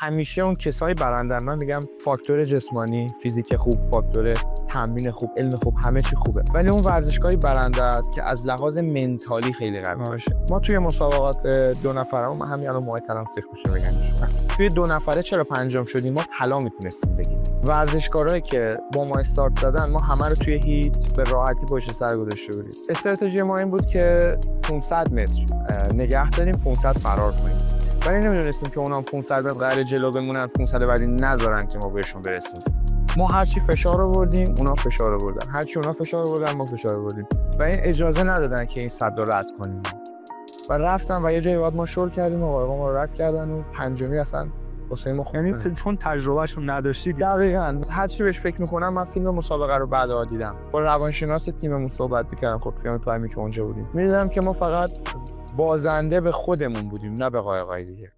همیشه اون کسای برنده، من میگم فاکتور جسمانی، فیزیک خوب، فاکتور تمرین خوب، علم خوب، همه چی خوبه، ولی اون ورزشکاری برنده است که از لحاظ منتالی خیلی قوی باشه. ما توی مسابقات 2 نفره ما همین الان موهای طلا سیخ میشه بگم توی 2 نفره چرا پنجم شدیم؟ ما طلا میتونستیم بگیریم. ورزشکارایی که با ما استارت زدن ما همه رو توی هیت به راحتی پشت سر گذاشته بودیم. استراتژی ما این بود که 500 متر نگه داریم، 500 فرار کنیم، ولی نمیدونستیم که اونام 500 متر قراره جلو بمونن، 500 بعدی نذارن که ما بهشون برسیم. ما هرچی فشار آوردیم اونا فشار آوردن، هرچی اونا فشار آوردن ما فشار آوردیم و این اجازه ندادن که این صد رو رد کنیم و رفتن و یه جایی بعد ما شل کردیم و ما رو رد کردن و پنجمی اصلا واسه ما خوب. یعنی چون تجربهشون نداشتید. دقیقاً هر چی بهش فکر می‌کنم. من فیلم مسابقه رو بعدا دیدم، با روانشناس تیممون صحبت می‌کردم، خب فیلم تایمی که اونجا بودیم می‌دیدم که ما فقط بازنده به خودمون بودیم، نه به قایقای دیگه.